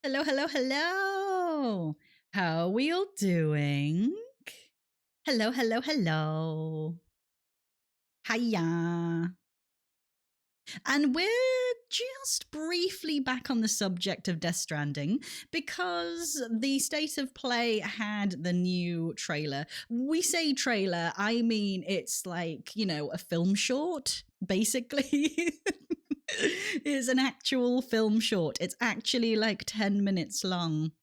Hello, hello, hello. How are we all doing? Hello, hello, hello. Hiya. And we're just briefly back on the subject of Death Stranding because the State of Play had the new trailer. We say trailer, I mean it's like, a film short, basically. It's an actual film short. It's actually like 10 minutes long.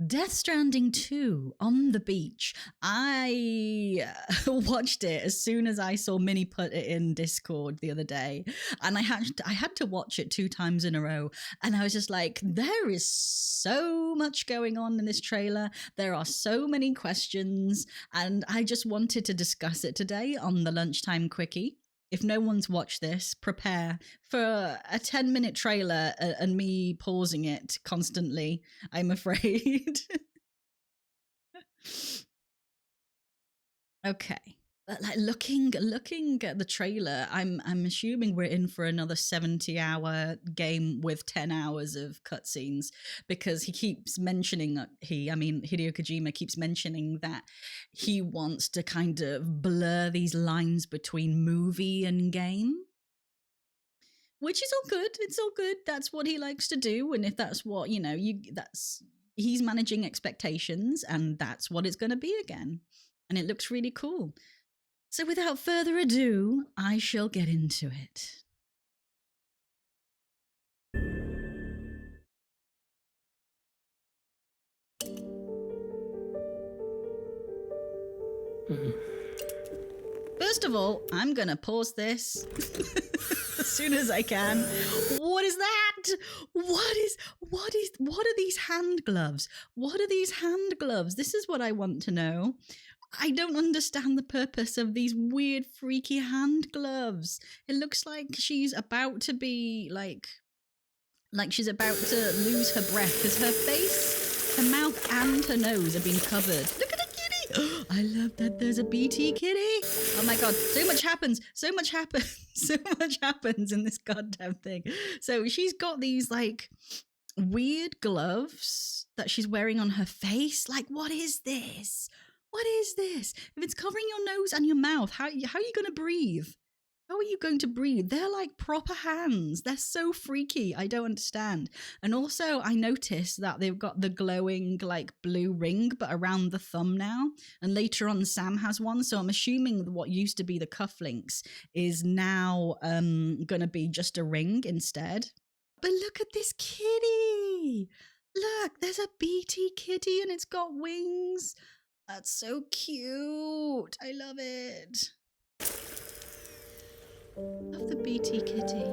Death Stranding 2 on the beach. I watched it as soon as I saw Minnie put it in Discord the other day, and I had to watch it 2 times in a row, and I was just like, there is so much going on in this trailer. There are so many questions, and I just wanted to discuss it today on the lunchtime quickie. If no one's watched this, prepare for a 10-minute trailer and me pausing it constantly, I'm afraid. Okay. Like looking at the trailer, I'm assuming we're in for another 70-hour game with 10 hours of cutscenes, because he keeps mentioning Hideo Kojima keeps mentioning that he wants to kind of blur these lines between movie and game, which is all good. It's all good. That's what he likes to do, and if that's what he's managing expectations, and that's what it's going to be again, and it looks really cool. So without further ado, I shall get into it. First of all, I'm gonna pause this as soon as I can. What is that? What are these hand gloves? What are these hand gloves? This is what I want to know. I don't understand the purpose of these weird, freaky hand gloves. It looks like she's about to be like she's about to lose her breath, because her face, her mouth, and her nose have been covered. Look at the kitty! I love that there's a BT kitty. Oh my god, so much happens. So much happens in this goddamn thing. So she's got these like weird gloves that she's wearing on her face. Like, what is this? What is this? If it's covering your nose and your mouth, how are you going to breathe? How are you going to breathe? They're like proper hands. They're so freaky. I don't understand. And also, I noticed that they've got the glowing like blue ring, but around the thumb now. And later on, Sam has one. So I'm assuming what used to be the cufflinks is now going to be just a ring instead. But look at this kitty. Look, there's a BT kitty and it's got wings. That's so cute. I love it. Love the BT kitty.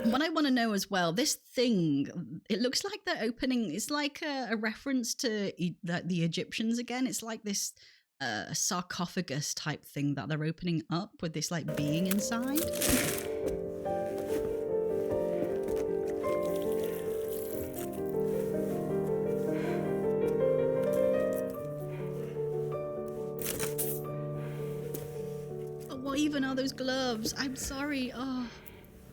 What I want to know as well, this thing, it looks like they're opening, it's like a reference to the Egyptians again. It's like this sarcophagus type thing that they're opening up with this like being inside. What even are those gloves? I'm sorry. Oh,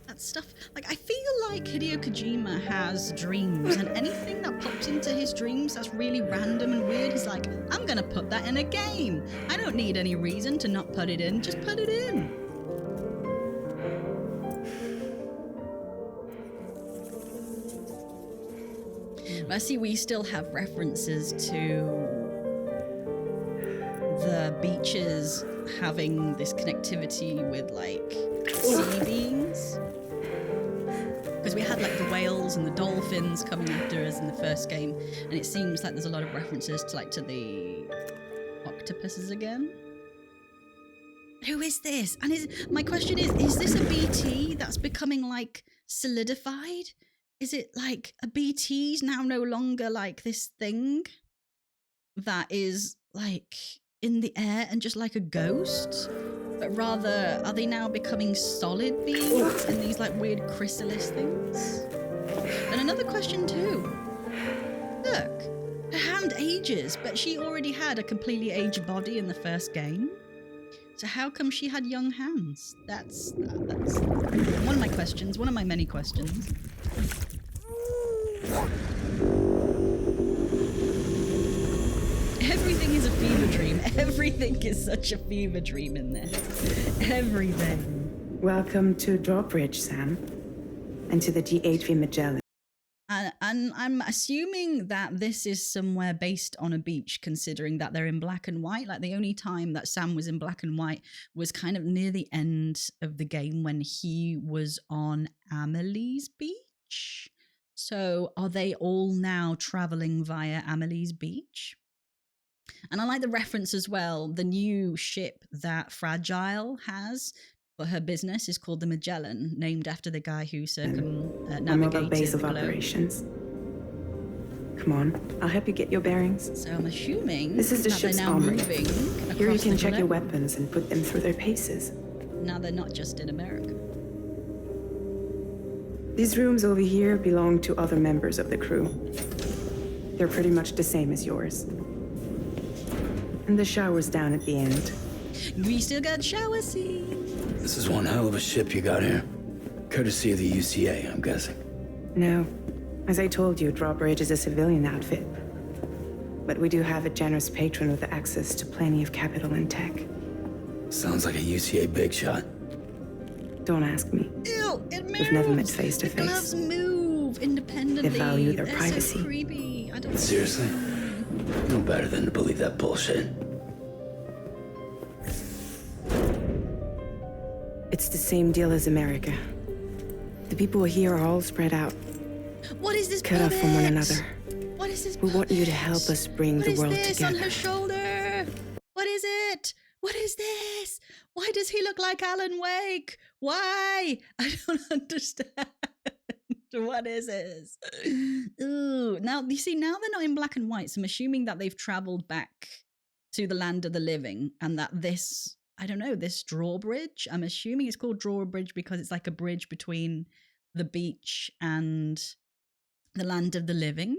that stuff. Like, I feel like Hideo Kojima has dreams, and anything that pops into his dreams that's really random and weird, he's like, I'm gonna put that in a game. I don't need any reason to not put it in. Just put it in. I see we still have references to the beaches having this connectivity with like sea beings, because we had like the whales and the dolphins coming after us in the first game, and it seems like there's a lot of references to the octopuses again. Who is this? And my question is this a BT that's becoming like solidified? Is it like a BT's now no longer like this thing that is like in the air and just like a ghost, but rather are they now becoming solid beings in these like weird chrysalis things? And another question too, look, her hand ages, but she already had a completely aged body in the first game, so how come she had young hands? That's one of my questions, one of my many questions. fever dream. Everything is such a fever dream in this. Everything. Welcome to Drawbridge, Sam. And to the DHV Magellan. And I'm assuming that this is somewhere based on a beach, considering that they're in black and white. Like the only time that Sam was in black and white was kind of near the end of the game when he was on Amelie's beach. So are they all now traveling via Amelie's beach? And I like the reference as well. The new ship that Fragile has for her business is called the Magellan, named after the guy who navigated base of the globe. operations. Come on, I'll help you get your bearings. So I'm assuming this is the that they're ship's now armory. moving Here you across can the check your globe. weapons and put them through their paces. Now they're not just in America. These rooms over here belong to other members of the crew. They're pretty much the same as yours. And the shower's down at the end. We still got shower scenes. This is one hell of a ship you got here. Courtesy of the UCA, I'm guessing. No. As I told you, Drawbridge is a civilian outfit. But we do have a generous patron with access to plenty of capital and tech. Sounds like a UCA big shot. Don't ask me. Ew, it moves. We've never met face to The gloves face. move independently. They value their They're privacy. So creepy. I don't Seriously? No better than to believe that bullshit. It's the same deal as America. The people here are all spread out, What is this cut off from one puppet? another. What is this? We want you to puppet? help us bring the world What is this on together. her shoulder? What is it? What is this? Why does he look like Alan Wake? Why? I don't understand. What is this? Ooh. Now, you see, now they're not in black and white, so I'm assuming that they've traveled back to the land of the living and that this, I don't know, this drawbridge, I'm assuming it's called drawbridge because it's like a bridge between the beach and the land of the living.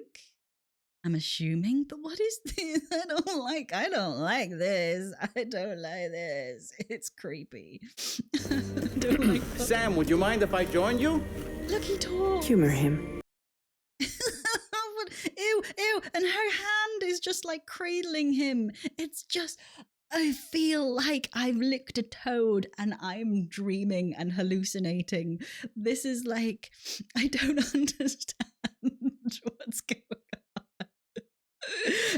I'm assuming, but what is this? I don't like this. I don't like this. It's creepy. I don't like Sam, would you mind if I joined you? Look, he talks. Humor him. But, ew, and her hand is just like cradling him. It's just, I feel like I've licked a toad and I'm dreaming and hallucinating. This is like, I don't understand what's going on.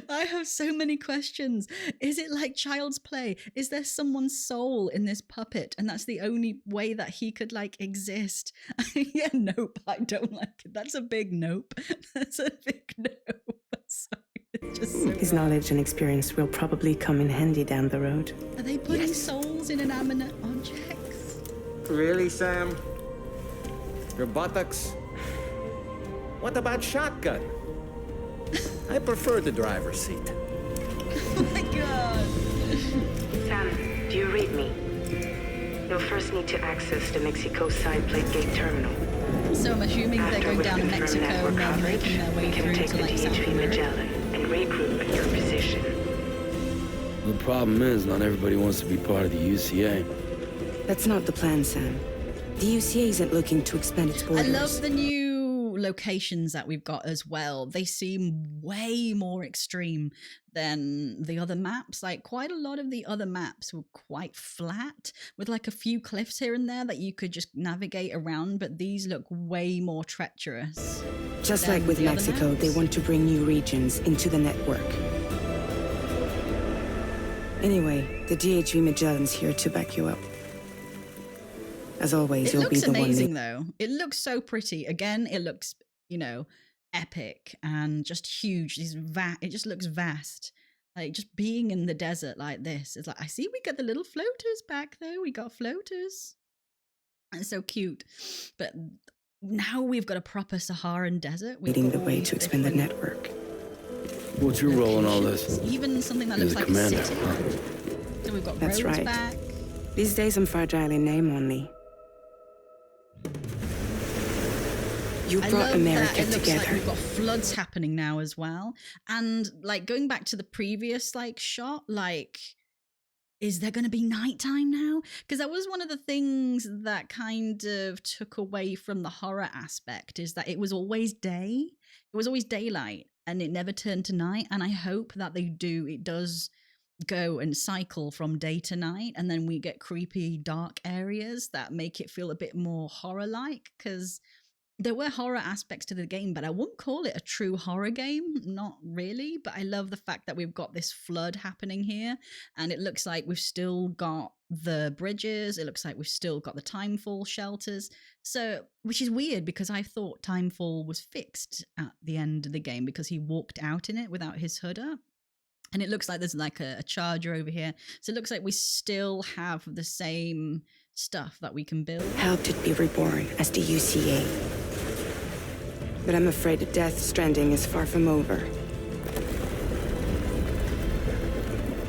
I have so many questions. Is it like child's play? Is there someone's soul in this puppet and that's the only way that he could like exist? Yeah, nope, I don't like it. That's a big nope. That's a big nope. Sorry, it's just so His wrong. knowledge and experience will probably come in handy down the road. Are they putting souls in inanimate objects? Really, Sam? Your buttocks? What about shotgun? I prefer the driver's seat. Oh my god. Sam, do you read me? You'll first need to access the Mexico side plate gate terminal. So I'm assuming they're After going we've down to confirmed Mexico network and they're coverage, making their way we can through take to the like South DHV America. Magellan and regroup at your position. The problem is, not everybody wants to be part of the UCA. That's not the plan, Sam. The UCA isn't looking to expand its I borders. love the new locations that we've got as well. They seem way more extreme than the other maps. Like quite a lot of the other maps were quite flat with like a few cliffs here and there that you could just navigate around, but these look way more treacherous. Just than like with the other Mexico, they maps. want to bring new regions into the network. Anyway, the DHV Magellan's here to back you up. As always, It you'll be looks the amazing one. though. It looks so pretty. Again, it looks, you know, epic and just huge. It just looks vast. Like just being in the desert like this. It's like, I see we got the little floaters back there. We got floaters. It's so cute. But now we've got a proper Saharan desert. We've Leading got the all way these to expand the different network. What's your role in all locations. this? Even something that You're looks the like commander, a city. huh? So we've got That's roads right. back. These days I'm fragile in name only. You I brought love America that it looks like together. we've got floods happening now as well. And like going back to the previous like shot, like, is there going to be nighttime now? Because that was one of the things that kind of took away from the horror aspect, is that it was always day. It was always daylight and it never turned to night. And I hope that it does go and cycle from day to night, and then we get creepy dark areas that make it feel a bit more horror-like, because there were horror aspects to the game, but I wouldn't call it a true horror game. Not really, but I love the fact that we've got this flood happening here, and it looks like we've still got the bridges. It looks like we've still got the Timefall shelters. So, which is weird because I thought Timefall was fixed at the end of the game because he walked out in it without his hood up. And it looks like there's like a charger over here. So it looks like we still have the same stuff that we can build. Helped it be reborn as the UCA. But I'm afraid the Death Stranding is far from over.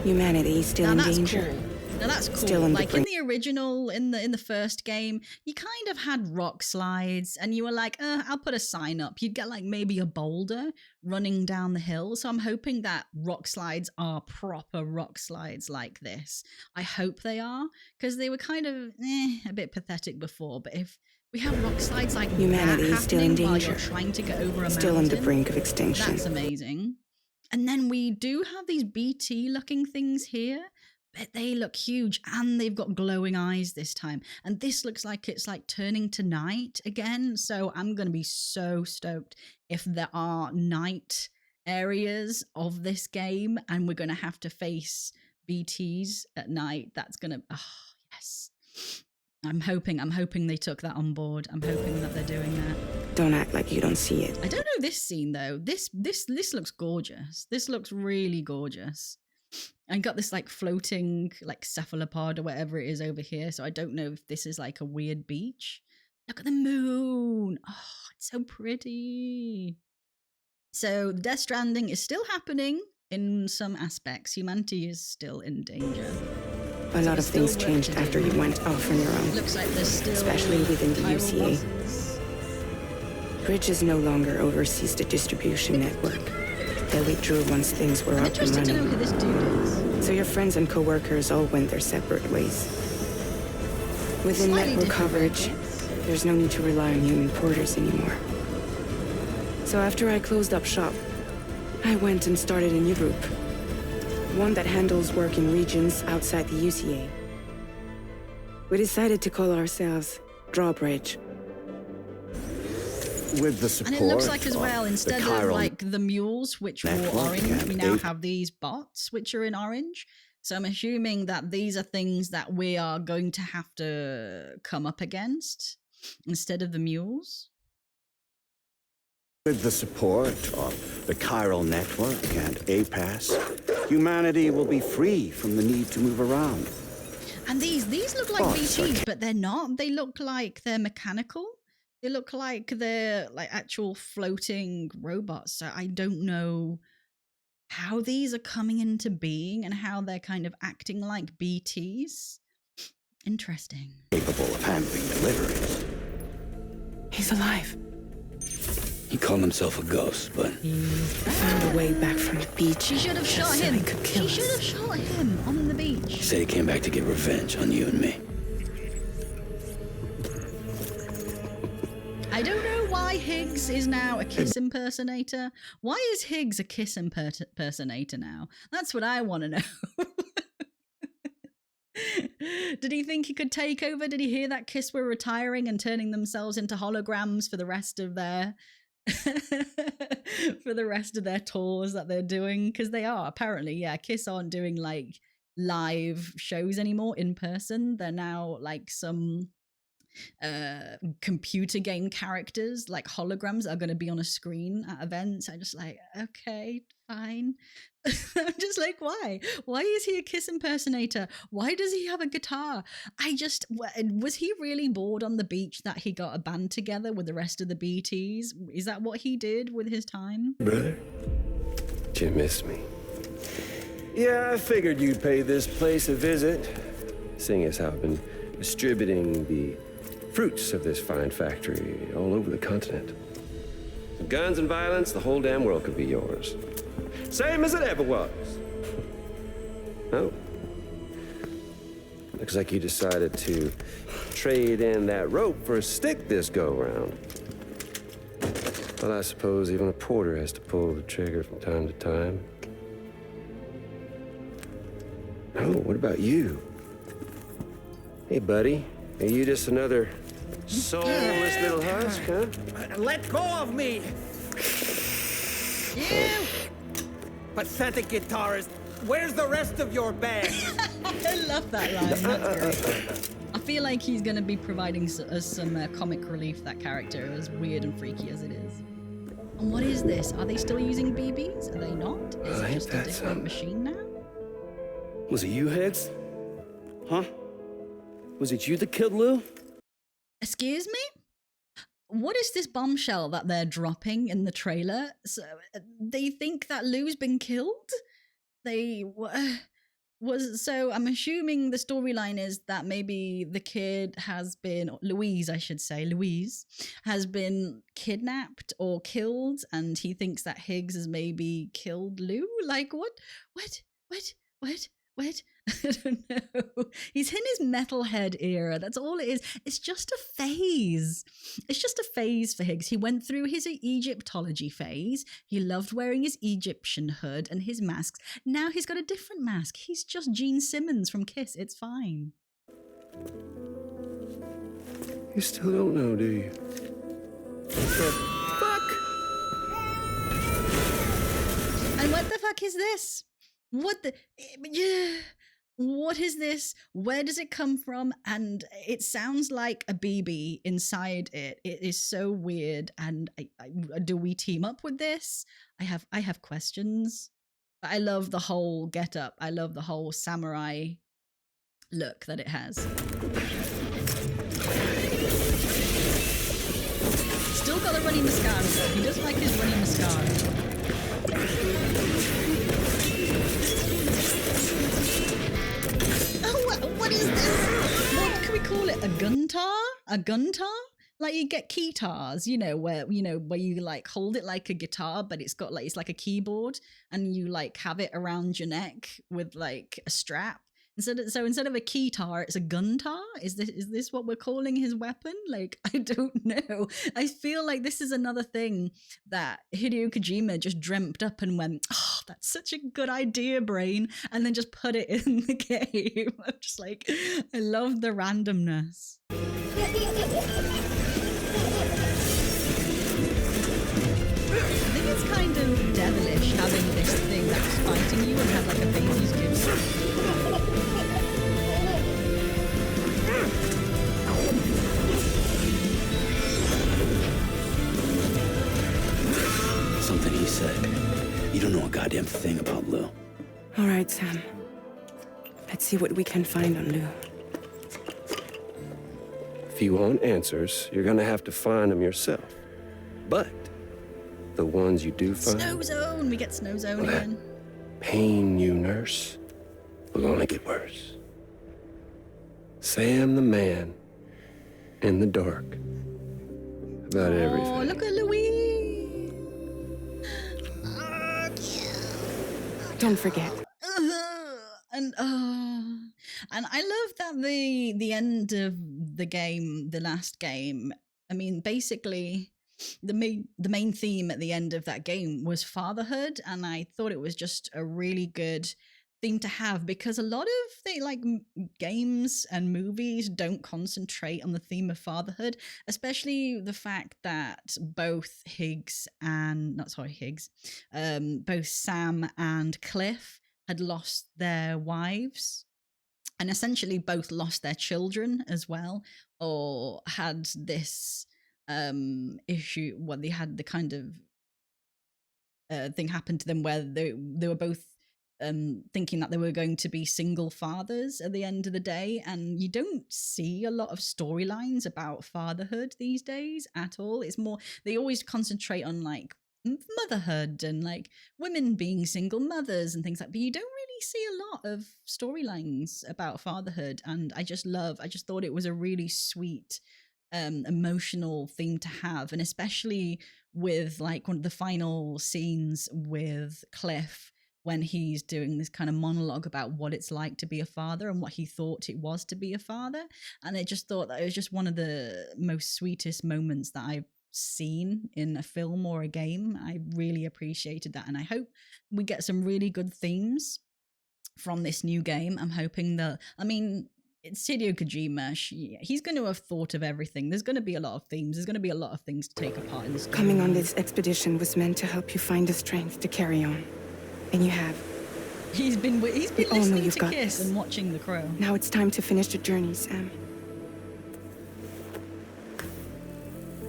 Humanity is still in danger. Cool. Now that's cool. Still in like in the original, in the first game, you kind of had rock slides, and you were like, I'll put a sign up. You'd get like maybe a boulder running down the hill. So I'm hoping that rock slides are proper rock slides like this. I hope they are, because they were kind of a bit pathetic before. But if we have rock slides like humanity that is still in happening while danger. you're trying to get over a Still on mountain, the brink of extinction. that's amazing. And then we do have these BT-looking things here. But they look huge, and they've got glowing eyes this time. And this looks like it's like turning to night again. So I'm going to be so stoked if there are night areas of this game and we're going to have to face BTs at night. That's going to, yes. I'm hoping they took that on board. I'm hoping that they're doing that. Don't act like you don't see it. I don't know this scene though. This looks gorgeous. This looks really gorgeous. And got this like floating like cephalopod or whatever it is over here. So I don't know if this is like a weird beach. Look at the moon. Oh, it's so pretty. So Death Stranding is still happening in some aspects. Humanity is still in danger. A lot of things changed after you went off on your own. Looks like there's still, especially within the chiral UCA. bosses. Bridges no longer oversees the distribution network. They withdrew once things were I'm up and interested to know running. who this dude is. So your friends and co-workers all went their separate ways. Within Slightly network different coverage, methods. there's no need to rely on human porters anymore. So after I closed up shop, I went and started a new group. One that handles work in regions outside the UCA. We decided to call ourselves Drawbridge. With the support And it looks like as of well, the instead of chiral like the mules, which were network orange, and we now ape- have these bots, which are in orange. So I'm assuming that these are things that we are going to have to come up against instead of the mules. With the support of the chiral network and APAS, humanity will be free from the need to move around. And these look like Oh, BTs, sorry. but they're not. They look like they're mechanical. They look like they're like actual floating robots. So I don't know how these are coming into being and how they're kind of acting like BTs. Interesting. Capable of handling deliveries. He's alive. He called himself a ghost, but I found a way back from the beach. She should have just shot so him. he could kill She should us. have shot him on the he beach. said he came back to get revenge on you and me. I don't know why Higgs is now a kiss impersonator. Why is Higgs a kiss impersonator now? That's what I want to know. Did he think he could take over? Did he hear that Kiss were retiring and turning themselves into holograms for the rest of their for the rest of their tours that they're doing? Because they are apparently, yeah, Kiss aren't doing like live shows anymore in person. They're now like some computer game characters, like holograms, are going to be on a screen at events. I'm just like, okay, fine. I'm just like, why is he a Kiss impersonator? Why does he have a guitar? Was he really bored on the beach that he got a band together with the rest of the BTs? Is that what he did with his time? Brother, did you miss me? Yeah, I figured you'd pay this place a visit, seeing as how I've been distributing the fruits of this fine factory all over the continent. With guns and violence, the whole damn world could be yours. Same as it ever was. Oh. Looks like you decided to trade in that rope for a stick this go-round. Well, I suppose even a porter has to pull the trigger from time to time. about you? Hey, buddy. Are you just another soulless little husk, huh? Let go of me! Ew. Pathetic guitarist, where's the rest of your band? I love that line. That's great. I feel like he's going to be providing us some comic relief, that character, as weird and freaky as it is. And what is this? Are they still using BBs? Are they not? Is it ain't just a that different something? machine now? Was it you, Higgs? Huh? Was it you that killed Lou? Excuse me? What is this bombshell that they're dropping in the trailer? So, they think that Lou's been killed? So I'm assuming the storyline is that maybe the kid has been, Louise has been kidnapped or killed, and he thinks that Higgs has maybe killed Lou? Like, what? I don't know. He's in his metalhead era. That's all it is. It's just a phase. It's just a phase for Higgs. He went through his Egyptology phase. He loved wearing his Egyptian hood and his masks. Now he's got a different mask. He's just Gene Simmons from Kiss. It's fine. You still don't know, do you? And what the fuck is this? What is this? Where does it come from? And it sounds like a BB inside it. It is so weird. And do we team up with this? I have questions. But I love the whole getup. I love the whole samurai look that it has. Still got the runny mascara though. He does like his runny mascara. What is this? What can we call it? A guntar? A guntar? Like you get keytars, where you like hold it like a guitar, but it's like a keyboard, and you like have it around your neck with like a strap. Instead of a keytar, it's a guntar. Is this what we're calling his weapon? Like, I don't know. I feel like this is another thing that Hideo Kojima just dreamt up and went, oh, that's such a good idea, brain, and then just put it in the game. I'm just like, I love the randomness. I think it's kind of devilish having this thing that's fighting you and have like a baby's gift. Something he said. You don't know a goddamn thing about Lou. All right, Sam. Let's see what we can find on Lou. If you want answers, you're gonna have to find them yourself. But the ones you do find... Snow Zone! We get Snow Zone again. Pain you nurse will only get worse. Sam the man in the dark about everything. Oh, look at Louise! Don't forget. And I love that the end of the game, the last game. I mean, basically, the main theme at the end of that game was fatherhood, and I thought it was just a really good theme to have, because a lot of games and movies don't concentrate on the theme of fatherhood, especially the fact that both both Sam and Cliff had lost their wives, and essentially both lost their children as well, or had this issue. Well, they had the kind of thing happen to them where they were both thinking that they were going to be single fathers at the end of the day. And you don't see a lot of storylines about fatherhood these days at all. It's more, they always concentrate on like motherhood and like women being single mothers and things like that, but you don't really see a lot of storylines about fatherhood. And I just thought it was a really sweet emotional theme to have, and especially with like one of the final scenes with Cliff, when he's doing this kind of monologue about what it's like to be a father and what he thought it was to be a father. And I just thought that it was just one of the most sweetest moments that I've seen in a film or a game. I really appreciated that, and I hope we get some really good themes from this new game. I'm hoping that, I mean, it's Hideo Kojima. He's going to have thought of everything. There's going to be a lot of themes. There's going to be a lot of things to take apart in this game. Coming on this expedition was meant to help you find the strength to carry on. And you have. He's been all know listening you've to got Kiss this. and watching The Crow. Now it's time to finish the journey, Sam.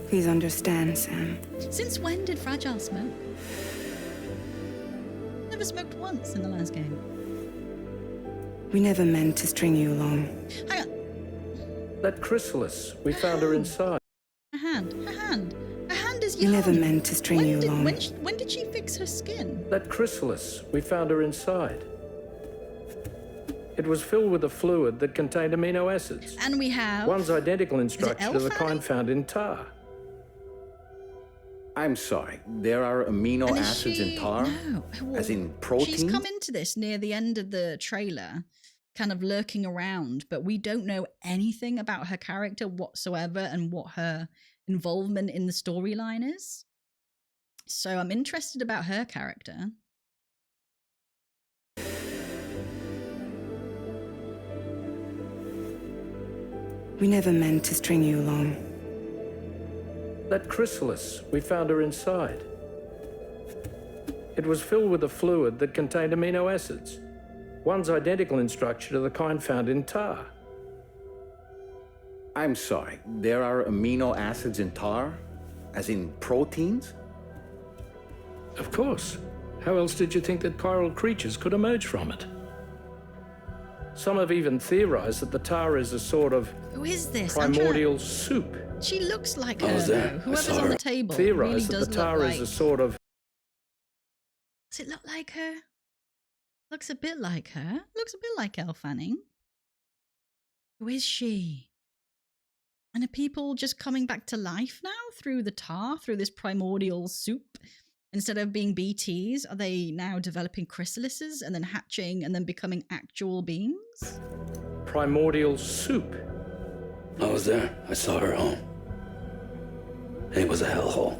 Please understand, Sam. Since when did Fragile smoke? Never smoked once in the last game. We never meant to string you along. Hang on. That chrysalis, we found her inside. Her hand. Her hand is We young. never meant to string you along. When did she fix her skin? That chrysalis, we found her inside. It was filled with a fluid that contained amino acids. And we have... One's identical in structure Elle to the Fanning? kind found in tar. I'm sorry, there are amino And is acids she- in tar? No. As in protein? She's come into this near the end of the trailer, kind of lurking around, but we don't know anything about her character whatsoever and what her involvement in the storyline is. So I'm interested about her character. We never meant to string you along. That chrysalis, we found her inside. It was filled with a fluid that contained amino acids. One's identical in structure to the kind found in tar. I'm sorry, there are amino acids in tar? As in proteins? Of course. How else did you think that chiral creatures could emerge from it? Some have even theorized that the tar is a sort of Who is this? primordial soup. She looks like I her, was there. though. I Whoever's saw on the her. table Theorized really that does the look tar like... is a sort of Does it look like her? Looks a bit like her. Looks a bit like Elle Fanning. Who is she? And are people just coming back to life now through the tar, through this primordial soup? Instead of being BTs, are they now developing chrysalises and then hatching and then becoming actual beings? primordial soup. I was there. I saw her home. It was a hellhole.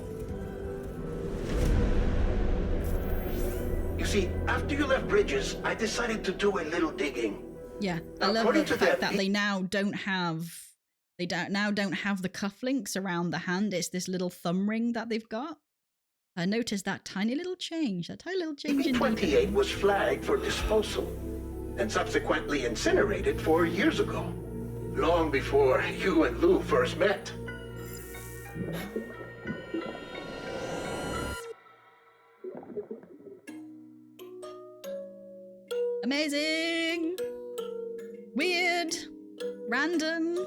You see, after you left Bridges, I decided to do a little digging. Yeah, I Now, love according the to fact them, that they now don't have the cufflinks around the hand. It's this little thumb ring that they've got. I noticed that tiny little change in EV-28 was flagged for disposal and subsequently incinerated 4 years ago, long before you and Lou first met. Amazing, weird, random.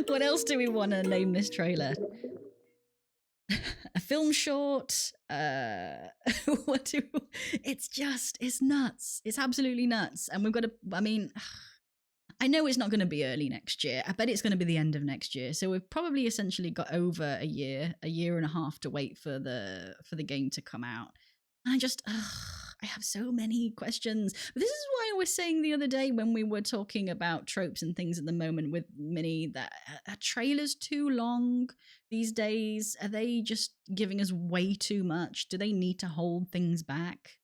What else do we want to name this trailer? A film short. It's nuts. It's absolutely nuts. And we've got to, I know it's not going to be early next year. I bet it's going to be the end of next year. So we've probably essentially got over a year and a half to wait for the game to come out. And I have so many questions. But this is why I was saying the other day when we were talking about tropes and things at the moment with Minnie, that are trailers too long these days? Are they just giving us way too much? Do they need to hold things back?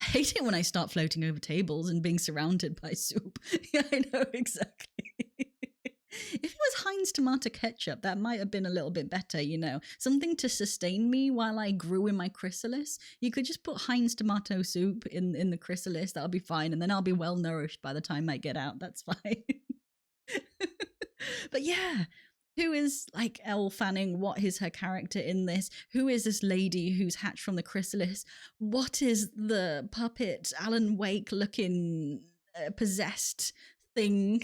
I hate it when I start floating over tables and being surrounded by soup. Yeah, I know, exactly. If it was Heinz tomato ketchup, that might have been a little bit better, you know. Something to sustain me while I grew in my chrysalis. You could just put Heinz tomato soup in the chrysalis, that'll be fine, and then I'll be well nourished by the time I get out. That's fine. But yeah, who is like Elle Fanning? What is her character in this? Who is this lady who's hatched from the chrysalis? What is the puppet Alan Wake looking possessed thing?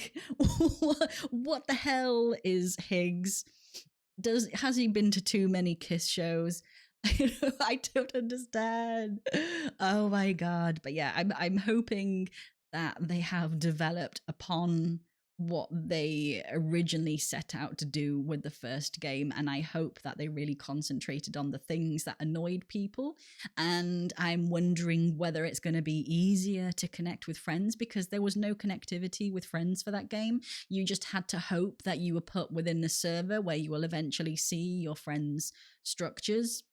What the hell is Higgs? Has he been to too many Kiss shows? I don't understand. Oh my god. But yeah, I'm hoping that they have developed upon what they originally set out to do with the first game, and I hope that they really concentrated on the things that annoyed people. And I'm wondering whether it's going to be easier to connect with friends, because there was no connectivity with friends for that game. You just had to hope that you were put within a server where you will eventually see your friends' structures,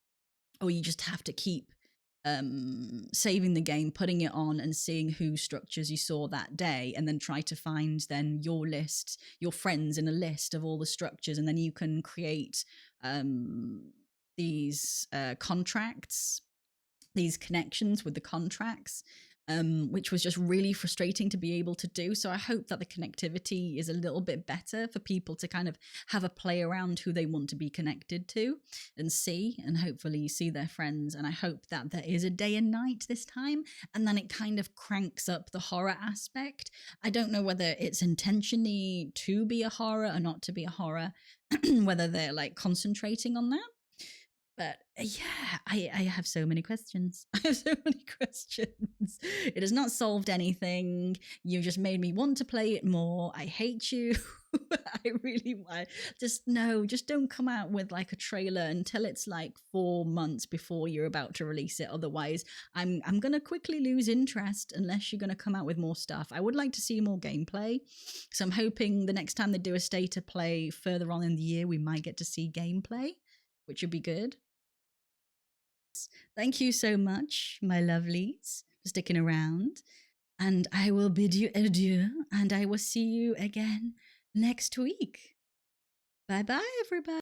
or you just have to keep saving the game, putting it on, and seeing whose structures you saw that day, and then try to find then your list, your friends in a list of all the structures, and then you can create these contracts, these connections with the contracts, which was just really frustrating to be able to do. So I hope that the connectivity is a little bit better for people to kind of have a play around who they want to be connected to and see, and hopefully see their friends. And I hope that there is a day and night this time, and then it kind of cranks up the horror aspect. I don't know whether it's intentionally to be a horror or not to be a horror, whether they're like concentrating on that. But yeah, I have so many questions. I have so many questions. It has not solved anything. You just made me want to play it more. I hate you. Just don't come out with like a trailer until it's like 4 months before you're about to release it. Otherwise, I'm gonna quickly lose interest unless you're gonna come out with more stuff. I would like to see more gameplay. So I'm hoping the next time they do a state of play further on in the year, we might get to see gameplay, which would be good. Thank you so much, my lovelies, for sticking around. And I will bid you adieu, and I will see you again next week. Bye-bye, everybody.